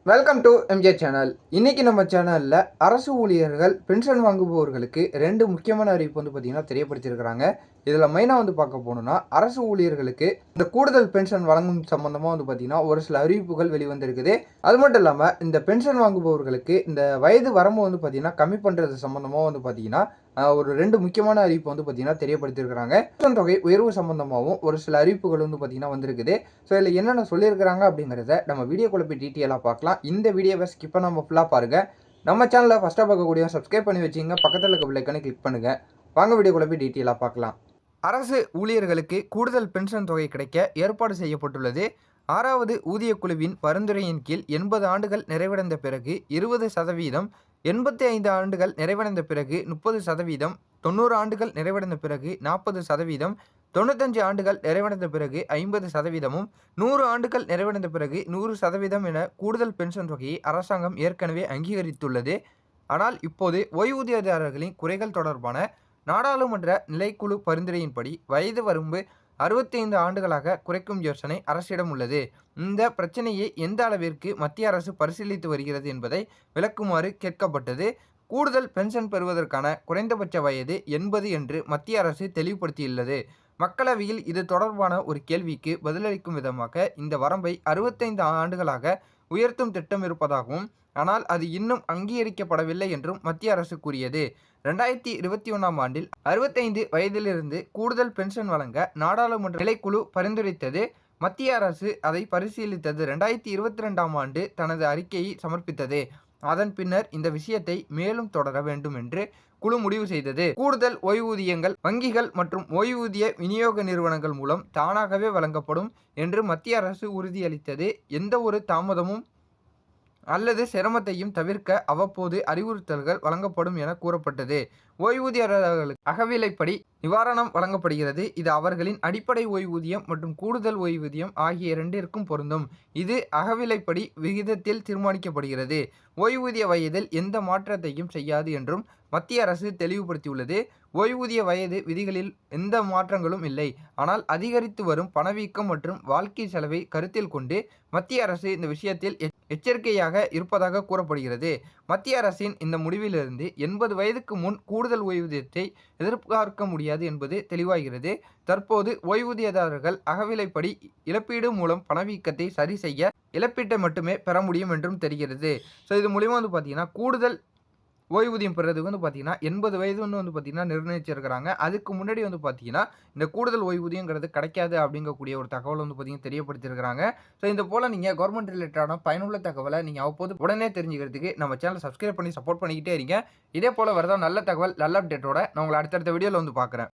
Welcome to MJ channel. இன்னைக்கு நம்ம சேனலில் அரசு ஊழியர்கள் பென்ஷன் வாங்குபவர்களுக்கு ரெண்டு முக்கியமான அறிவிப்பு பார்த்தீங்கன்னா தெரியப்படுத்தியிருக்கிறாங்க. இதில் மெயினாக பார்க்க போனோம்னா அரசு ஊழியர்களுக்கு இந்த கூடுதல் பென்ஷன் வழங்கும் சம்பந்தமாக பார்த்தீங்கன்னா ஒரு சில அறிவிப்புகள் வெளிவந்திருக்குது. அது மட்டும் இல்லாமல் இந்த பென்ஷன் வாங்குபவர்களுக்கு இந்த வயது வரம்பு பார்த்தீங்கன்னா கம்மி பண்ணுறது சம்பந்தமாக பார்த்தீங்கன்னா ஒரு ரெண்டு முக்கியமான அறிவிப்பு பார்த்தீங்கன்னா தெரியப்படுத்தியிருக்கிறாங்க. பென்ஷன் தொகை உயர்வு சம்பந்தமாகவும் ஒரு சில அறிவிப்புகள் பார்த்தீங்கன்னா வந்திருக்குது. ஸோ இதில் என்னென்ன சொல்லியிருக்கிறாங்க அப்படிங்கிறத நம்ம வீடியோக்குள்ள போய் டீட்டெயிலாக பார்க்கலாம். இந்த வீடியோவை ஸ்கிப் பண்ணாமல் ஃபுல்லாக பாருங்கள். நம்ம சேனலில் ஃபஸ்ட்டாக பார்க்கக்கூடிய சப்ஸ்கிரைப் பண்ணி வச்சிங்க, பக்கத்தில் இருக்க பெல்லைக்கானே கிளிக் பண்ணுங்கள். வாங்க வீடியோக்குள்ள போய் டீட்டெயிலாக பார்க்கலாம். அரசு ஊழியர்களுக்கு கூடுதல் பென்ஷன் தொகை கிடைக்க ஏற்பாடு செய்யப்பட்டுள்ளது. 6வது ஊதியக் குழுவின் பரிந்துரையின் கீழ் 80 ஆண்டுகள் நிறைவடைந்த பிறகு 20%, 85 ஆண்டுகள் நிறைவடைந்த பிறகு 30%, 90 ஆண்டுகள் நிறைவடைந்த பிறகு 40%, 95 ஆண்டுகள் நிறைவடைந்த பிறகு 50%, 100 ஆண்டுகள் நிறைவடைந்த பிறகு 100% என கூடுதல் பென்ஷன் தொகையை அரசாங்கம் ஏற்கனவே அங்கீகரித்துள்ளது. ஆனால் இப்போது ஓய்வூதியதாரர்களின் குறைகள் தொடர்பான நாடாளுமன்ற நிலைக்குழு பரிந்துரையின்படி வயது வரம்பு 65 ஆண்டுகளாக குறைக்கும் யோசனை அரசிடம் உள்ளது. இந்த பிரச்சனையை எந்த அளவிற்கு மத்திய அரசு பரிசீலித்து வருகிறது என்பதை விளக்குமாறு கேட்கப்பட்டது. கூடுதல் பென்ஷன் பெறுவதற்கான குறைந்தபட்ச வயது 80 என்று மத்திய அரசு தெளிவுபடுத்தியுள்ளது. மக்களவையில் இது தொடர்பான ஒரு கேள்விக்கு பதிலளிக்கும் விதமாக இந்த வரம்பை 65 ஆண்டுகளாக உயர்த்தும் திட்டம் இருப்பதாகவும், ஆனால் அது இன்னும் அங்கீகரிக்கப்படவில்லை என்றும் மத்திய அரசு கூறியது. 2021ஆம் ஆண்டில் 65 வயதிலிருந்து கூடுதல் பென்ஷன் வழங்க நாடாளுமன்ற நிலைக்குழு பரிந்துரைத்தது. மத்திய அரசு அதை பரிசீலித்தது. 2022ஆம் ஆண்டு தனது அறிக்கையை சமர்ப்பித்தது. அதன் பின்னர் இந்த விஷயத்தை மேலும் தொடர வேண்டும் என்று குழு முடிவு செய்தது. கூடுதல் ஓய்வூதியங்கள் வங்கிகள் மற்றும் ஓய்வூதிய விநியோக நிறுவனங்கள் மூலம் தானாகவே வழங்கப்படும் என்று மத்திய அரசு உறுதியளித்தது. எந்த ஒரு தாமதமும் அல்லது சிரமத்தையும் தவிர்க்க அவ்வப்போது அறிவுறுத்தல்கள் வழங்கப்படும் என கூறப்பட்டது. ஓய்வூதியர்களுக்கு அகவிலைப்படி நிவாரணம் வழங்கப்படுகிறது. இது அவர்களின் அடிப்படை ஓய்வூதியம் மற்றும் கூடுதல் ஓய்வூதியம் ஆகிய இரண்டிற்கும் பொருந்தும். இது அகவிலைப்படி விகிதத்தில் தீர்மானிக்கப்படுகிறது. ஓய்வூதிய வயதில் எந்த மாற்றத்தையும் செய்யாது என்றும் மத்திய அரசு தெளிவுபடுத்தியுள்ளது. ஓய்வூதிய வயது விதிகளில் எந்த மாற்றங்களும் இல்லை. ஆனால் அதிகரித்து வரும் பணவீக்கம் மற்றும் வாழ்க்கை செலவை கருத்தில் கொண்டு மத்திய அரசு இந்த விஷயத்தில் எச்சரிக்கையாக இருப்பதாக கூறப்படுகிறது. மத்திய அரசின் இந்த முடிவிலிருந்து 80 வயதுக்கு முன் கூடுதல் ஓய்வூதியத்தை எதிர்பார்க்க முடியாது என்பது தெளிவாகிறது. தற்போது ஓய்வூதியதாரர்கள் அகவிலைப்படி இழப்பீடு மூலம் பணவீக்கத்தை சரி செய்ய இழப்பீட்டை மட்டுமே பெற முடியும் என்றும் தெரிகிறது. ஸோ இது மூலிமா பார்த்தீங்கன்னா கூடுதல் ஓய்வூதியம் பெறுறதுக்கு பார்த்தீங்கன்னா 80 வயதுன்னு பார்த்தீங்கன்னா நிர்ணயிச்சிருக்கிறாங்க. அதுக்கு முன்னாடி பார்த்தீங்கன்னா இந்த கூடுதல் ஓய்வூதியங்கிறது கிடைக்காது அப்படிங்கக்கூடிய ஒரு தகவல் பார்த்தீங்கன்னா தெரியப்படுத்தியிருக்கிறாங்க. ஸோ இந்த போல் நீங்கள் கவர்மெண்ட் ரிலேட்டடான பயனுள்ள தகவலை நீங்கள் அவ்வப்போது உடனே தெரிஞ்சுக்கிறதுக்கு நம்ம சேனலை சப்ஸ்கிரைப் பண்ணி சப்போர்ட் பண்ணிக்கிட்டே இருங்க. இதே போல் வரதான் நல்ல தகவல் நல்ல அப்டேட்டோட நான் உங்களை அடுத்தடுத்த வீடியோவில் பார்க்குறேன்.